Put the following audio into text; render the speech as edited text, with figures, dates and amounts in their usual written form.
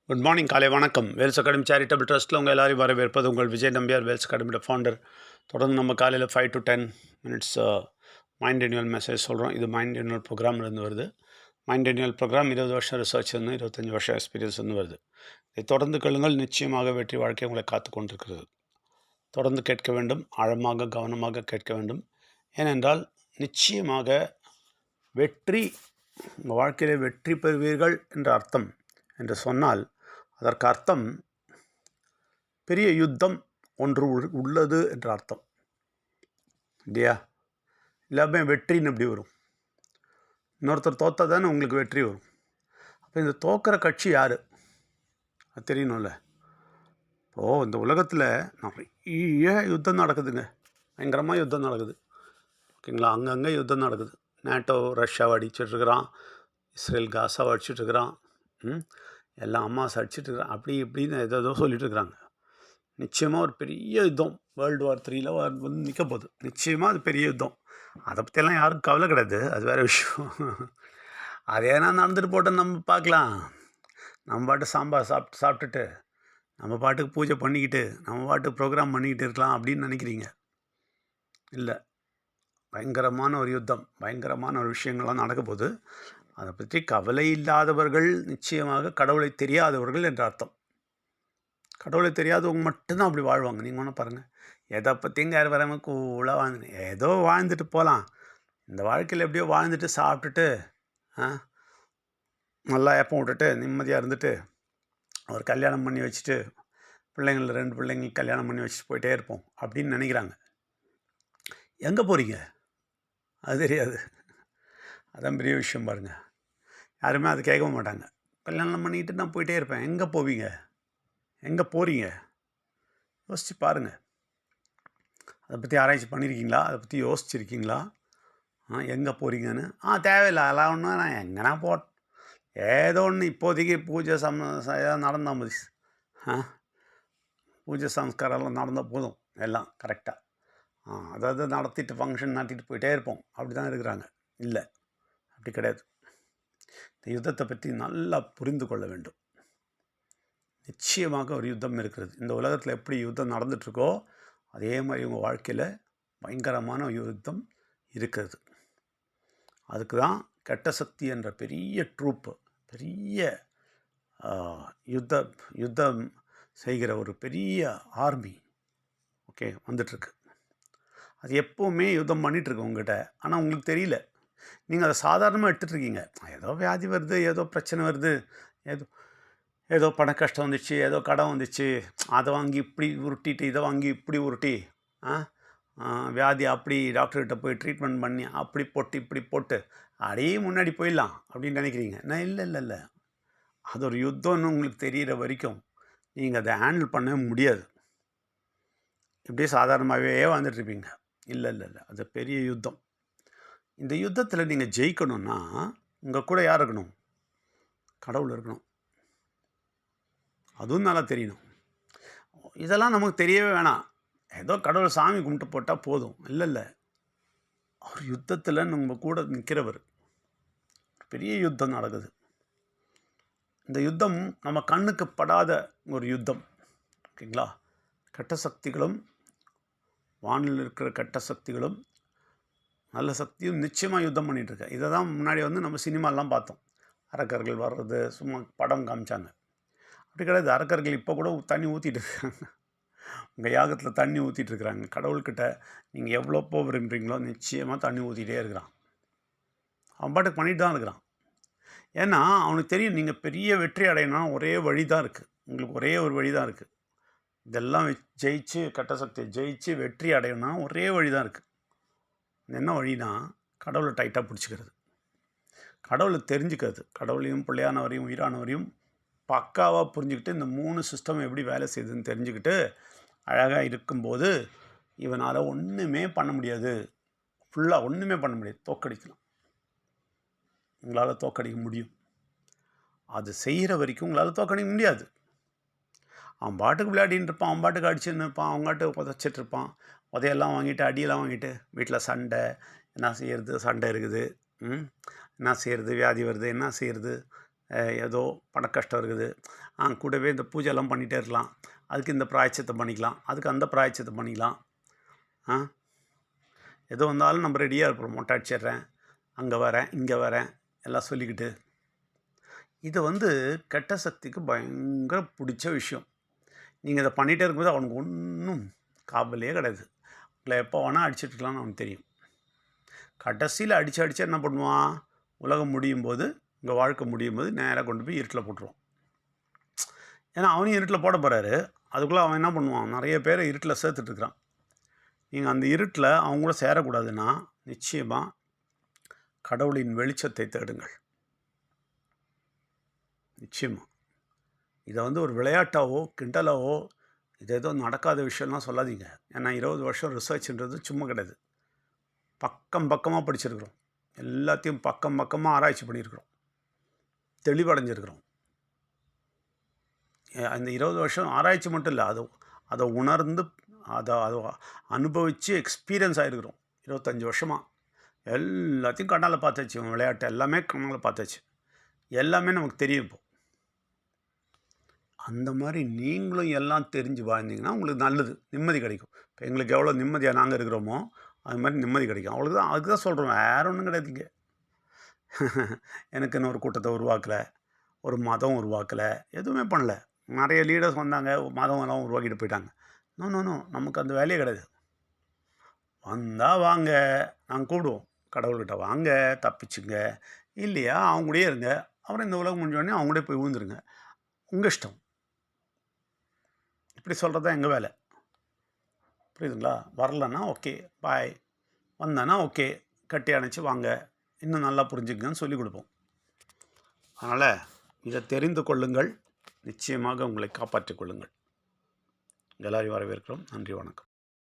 Good morning, காலை வணக்கம். Wales academy charitable ட்ரஸ்ட்டில் உங்கள் எல்லாரையும் வரவேற்பது உங்கள் விஜய் நம்பியார், வேல்ஸ் அகாடமியோட ஃபவுண்டர். தொடர்ந்து நம்ம காலையில் 5 to 10 minutes mind renewal message சொல்கிறோம். இது மைண்ட் ரெனியூவல் ப்ரோக்ராம்லேருந்து வருது. மைண்ட் ரெனியூவல் ப்ரோக்ராம் 20 வருஷம் ரிசர்ச் இருந்து 25 வருஷம் எக்ஸ்பீரியன்ஸ் வந்து வருது. இதை தொடர்ந்து கேளுங்கள், நிச்சயமாக வெற்றி வாழ்க்கை உங்களை காத்து கொண்டிருக்கிறது. தொடர்ந்து கேட்க வேண்டும், ஆழமாக கவனமாக கேட்க வேண்டும். ஏனென்றால் நிச்சயமாக வெற்றி, உங்கள் வாழ்க்கையில் வெற்றி பெறுவீர்கள் என்ற அர்த்தம் என்று சொன்னால் அதற்கு அர்த்தம் பெரிய யுத்தம் ஒன்று உள்ளது என்ற அர்த்தம் இல்லையா? எல்லாமே வெற்றின்னு எப்படி வரும்? இன்னொருத்தர் தோற்றா தானே உங்களுக்கு வெற்றி வரும். அப்போ இந்த தோக்கிற கட்சி யார் அது தெரியணும்ல. இப்போது இந்த உலகத்தில் நிறைய யுத்தம் நடக்குதுங்க, பயங்கரமாக யுத்தம் நடக்குது. ஓகேங்களா? அங்கங்கே யுத்தம் நடக்குது. நேட்டோ ரஷ்யாவை அடிச்சிட்ருக்கிறான், இஸ்ரேல் காசாவை அடிச்சிட்ருக்கிறான், எல்லாம் அம்மாஸ் அடிச்சிட்ருக்கிறான், அப்படி இப்படின்னு ஏதோ சொல்லிட்டு இருக்கிறாங்க. நிச்சயமாக ஒரு பெரிய யுத்தம் World War 3 வந்து நிற்க போகுது. நிச்சயமாக அது பெரிய யுத்தம். அதை பற்றியெல்லாம் யாருக்கும் கவலை கிடையாது, அது வேறு விஷயம். அது ஏன்னா நடந்துட்டு போட்டோம், நம்ம பார்க்கலாம். நம்ம பாட்டு சாம்பார் சாப்பிட்டுட்டு நம்ம பாட்டுக்கு பூஜை பண்ணிக்கிட்டு நம்ம பாட்டுக்கு ப்ரோக்ராம் பண்ணிக்கிட்டு இருக்கலாம் அப்படின்னு நினைக்கிறீங்க. இல்லை, பயங்கரமான ஒரு யுத்தம், பயங்கரமான ஒரு விஷயங்கள்லாம் நடக்க போகுது. அதை பற்றி கவலை இல்லாதவர்கள் நிச்சயமாக கடவுளை தெரியாதவர்கள் என்ற அர்த்தம். கடவுளை தெரியாதவங்க மட்டும்தான் அப்படி வாழ்வாங்க. நீங்கள் ஒன்றும் பாருங்கள், எதை பற்றியும் யார் வராமல் கூலாக வாழ்ந்து ஏதோ வாழ்ந்துட்டு போகலாம். இந்த வாழ்க்கையில் எப்படியோ வாழ்ந்துட்டு சாப்பிட்டுட்டு நல்லா ஏப்பம் விட்டுட்டு நிம்மதியாக இருந்துட்டு ஒரு கல்யாணம் பண்ணி வச்சுட்டு பிள்ளைங்கள் 2 பிள்ளைங்களுக்கு கல்யாணம் பண்ணி வச்சுட்டு போயிட்டே இருப்போம் அப்படின்னு நினைக்கிறாங்க. எங்கே போகிறீங்க அது தெரியாது. அதான் பெரிய விஷயம் பாருங்கள். யாருமே அது கேட்கவும் மாட்டாங்க. கல்யாணம் பண்ணிக்கிட்டு நான் போயிட்டே இருப்பேன். எங்கே போவீங்க? எங்கே போகிறீங்க? யோசித்து பாருங்கள். அதை பற்றி ஆராய்ச்சி பண்ணியிருக்கீங்களா? அதை பற்றி யோசிச்சுருக்கீங்களா? எங்கே போகிறீங்கன்னு? தேவையில்லை, அதெல்லாம் ஒன்று நான் எங்கன்னா ஏதோ ஒன்று இப்போதைக்கு பூஜை ஏதாவது நடந்தால் மதி பூஜை சம்ஸ்காரம்லாம் நடந்தால் போதும், எல்லாம் கரெக்டாக அதாவது நடத்திட்டு ஃபங்க்ஷன் நடத்திட்டு போயிட்டே இருப்போம், அப்படி தான் இருக்கிறாங்க. இல்லை, அப்படி கிடையாது. இந்த யுத்தத்தை பற்றி நல்லா புரிந்து கொள்ள வேண்டும். நிச்சயமாக ஒரு யுத்தம் இருக்கிறது. இந்த உலகத்தில் எப்படி யுத்தம் நடந்துகிட்ருக்கோ அதே மாதிரி உங்கள் வாழ்க்கையில் பயங்கரமான யுத்தம் இருக்கிறது. அதுக்கு தான் கெட்ட சக்தி என்ற பெரிய ட்ரூப்பு, பெரிய யுத்தம் செய்கிற ஒரு பெரிய ஆர்மி வந்துட்டுருக்கு. அது எப்போவுமே யுத்தம் பண்ணிகிட்ருக்கு உங்கள்கிட்ட. ஆனால் உங்களுக்கு தெரியல, நீங்கள் அதை சாதாரணமாக எடுத்துகிட்ருக்கீங்க. ஏதோ வியாதி வருது, ஏதோ பிரச்சனை வருது, ஏதோ பண கஷ்டம் வந்துச்சு, ஏதோ கடன் வந்துச்சு, அதை வாங்கி இப்படி உருட்டிட்டு இதை வாங்கி இப்படி உருட்டி வியாதி அப்படி டாக்டர்கிட்ட போய் ட்ரீட்மெண்ட் பண்ணி அப்படி போட்டு இப்படி போட்டு அப்படியே முன்னாடி போயிடலாம் அப்படின்னு நினைக்கிறீங்க. நான் இல்லை, அது ஒரு யுத்தம்னு உங்களுக்கு தெரிகிற வரைக்கும் நீங்கள் அதை ஹேண்டில் பண்ண முடியாது. இப்படியே சாதாரணமாகவே வந்துட்டுருப்பீங்க. இல்லை, அது பெரிய யுத்தம். இந்த யுத்தத்தில் நீங்கள் ஜெயிக்கணும்னா உங்கள் கூட யார் இருக்கணும்? கடவுள் இருக்கணும். அதுவும் நல்லா தெரியணும். இதெல்லாம் நமக்கு தெரியவே வேணாம். ஏதோ கடவுள் சாமி கும்பிட்டு போட்டால் போதும். இல்லை, அவர் யுத்தத்தில் நம்ம கூட நிற்கிறவர். பெரிய யுத்தம் நடக்குது. இந்த யுத்தம் நம்ம கண்ணுக்கு படாத ஒரு யுத்தம். ஓகேங்களா? கெட்ட சக்திகளும், வானில் இருக்கிற கெட்ட சக்திகளும் நல்ல சக்தியும் நிச்சயமாக யுத்தம் பண்ணிகிட்ருக்கேன். இதை தான் முன்னாடி நம்ம சினிமாலாம் பார்த்தோம். அரக்கர்கள் வர்றது சும்மா படம் காமிச்சாங்க. அப்படி கிடையாது. அரக்கர்கள் இப்போ கூட தண்ணி ஊற்றிட்டு இருக்காங்க. உங்கள் யாகத்தில் தண்ணி ஊற்றிட்டுருக்குறாங்க. கடவுள்கிட்ட நீங்கள் எவ்வளோ விரும்புகிறீங்களோ நிச்சயமாக தண்ணி ஊற்றிட்டே இருக்கிறான். அவன் பாட்டுக்கு பண்ணிட்டு தான் இருக்கிறான். ஏன்னா அவனுக்கு தெரியும் நீங்கள் பெரிய வெற்றி அடையணும்னா ஒரே வழி தான் இருக்குது. உங்களுக்கு ஒரே ஒரு வழி தான் இருக்குது. இதெல்லாம் ஜெயிச்சு கெட்ட சக்தியை ஜெயிச்சு வெற்றி அடையணும்னா ஒரே வழி தான் இருக்குது. என்ன வழினா கடவுளை டைட்டாக பிடிச்சிக்கிறது, கடவுளை தெரிஞ்சுக்கிறது. கடவுளையும் பிள்ளையானவரையும் உயிரானவரையும் பக்காவாக புரிஞ்சுக்கிட்டு இந்த 3 சிஸ்டம் எப்படி வேலை செய்யுதுன்னு தெரிஞ்சுக்கிட்டு அழகாக இருக்கும்போது இவனால் ஒன்றுமே பண்ண முடியாது. ஃபுல்லாக ஒன்றுமே பண்ண முடியாது. தோக்கடிக்கலாம். உங்களால் தோக்கடிக்க முடியும். அது செய்கிற வரைக்கும் உங்களால் தோக்கடிக்க முடியாது. அவன் பாட்டுக்கு விளையாடின்னு இருப்பான், அவன் பாட்டுக்கு அடிச்சுன்னு இருப்பான், அவங்ககிட்ட உதச்சிட்ருப்பான். உதையெல்லாம் வாங்கிட்டு அடியெல்லாம் வாங்கிட்டு வீட்டில் சண்டை. என்ன செய்கிறது? சண்டை இருக்குது. என்ன செய்கிறது? வியாதி வருது. என்ன செய்கிறது? ஏதோ பண கஷ்டம் இருக்குது, கூடவே இந்த பூஜைலாம் பண்ணிகிட்டே இருக்கலாம், அதுக்கு இந்த பிராயச்சித்தை பண்ணிக்கலாம், அதுக்கு அந்த பிராயச்சித்தை பண்ணிக்கலாம். எது வந்தாலும் நம்ம ரெடியாக இருப்போம். மொட்டை அடிச்சிடுறேன், அங்கே வரேன், இங்கே வரேன் எல்லாம் சொல்லிக்கிட்டு. இது கெட்ட சக்திக்கு பயங்கர பிடிச்ச விஷயம். நீங்கள் இதை பண்ணிகிட்டே இருக்கும்போது அவனுக்கு ஒன்றும் காவலே கிடையாது. உங்களை எப்போ வேணால் அடிச்சிட்ருக்கலாம்னு அவனுக்கு தெரியும். கடைசியில் அடித்து என்ன பண்ணுவான், உலகம் முடியும் போது, உங்கள் வாழ்க்கை முடியும் போது நேராக கொண்டு போய் இருட்டில் போட்டுருவான். ஏன்னா அவனையும் இருட்டில் போட போகிறாரு. அதுக்குள்ளே அவன் என்ன பண்ணுவான், நிறைய பேரை இருட்டில் சேர்த்துட்ருக்குறான். நீங்கள் அந்த இருட்டில் அவங்க கூட சேரக்கூடாதுன்னா நிச்சயமாக கடவுளின் வெளிச்சத்தை தேடுங்கள். நிச்சயமாக இதை ஒரு விளையாட்டாவோ கிண்டலாவோ இது ஏதோ நடக்காத விஷயம்லாம் சொல்லாதீங்க. ஏன்னா 20 வருஷம் ரிசர்ச்ன்றது சும்மா கிடையாது. பக்கமாக படிச்சிருக்கிறோம், எல்லாத்தையும் பக்கமாக ஆராய்ச்சி பண்ணியிருக்கிறோம், தெளிவடைஞ்சிருக்கிறோம். அந்த 20 வருஷம் ஆராய்ச்சி மட்டும் இல்லை, அதை உணர்ந்து அதை அனுபவித்து எக்ஸ்பீரியன்ஸ் ஆகிருக்கிறோம். 25 வருஷமாக எல்லாத்தையும் கண்ணால் பார்த்தாச்சு. விளையாட்டு எல்லாமே கண்ணால் பார்த்தாச்சு, எல்லாமே நமக்கு தெரியும். இப்போ அந்த மாதிரி நீங்களும் எல்லாம் தெரிஞ்சு வாழ்ந்தீங்கன்னா உங்களுக்கு நல்லது, நிம்மதி கிடைக்கும். இப்போ எங்களுக்கு எவ்வளோ நிம்மதியாக நாங்கள் இருக்கிறோமோ அது மாதிரி நிம்மதி கிடைக்கும். அவ்வளோதான், அதுக்கு தான் சொல்கிறோம், வேறு ஒன்றும் கிடையாதுங்க. எனக்குன்னு ஒரு கூட்டத்தை உருவாக்கலை, ஒரு மதம் உருவாக்கலை, எதுவுமே பண்ணலை. நிறைய லீடர்ஸ் வந்தாங்க, மதம் எல்லாம் உருவாக்கிட்டு போயிட்டாங்க. நோ, நமக்கு அந்த வேலையே கிடையாது. வந்தால் வாங்க, நாங்கள் கூப்பிடுவோம், கடவுள்கிட்ட வாங்க தப்பிச்சுங்க, இல்லையா அவங்க கூடயே இருங்க. அப்புறம் இந்த உலகம் முடிஞ்சோடனே அவங்க கூட போய் விழுந்துருங்க, உங்கள் இஷ்டம். இப்படி சொல்கிறது தான் எங்கள் வேலை. புரியுதுங்களா? வரலன்னா ஓகே பாய், வந்தானா ஓகே கட்டி அணைச்சி வாங்க, இன்னும் நல்லா புரிஞ்சுக்கங்கன்னு சொல்லிக் கொடுப்போம். அதனால் இதை தெரிந்து கொள்ளுங்கள், நிச்சயமாக உங்களை காப்பாற்றிக் கொள்ளுங்கள். எல்லாரையும் வரவேற்கிறோம். நன்றி, வணக்கம்.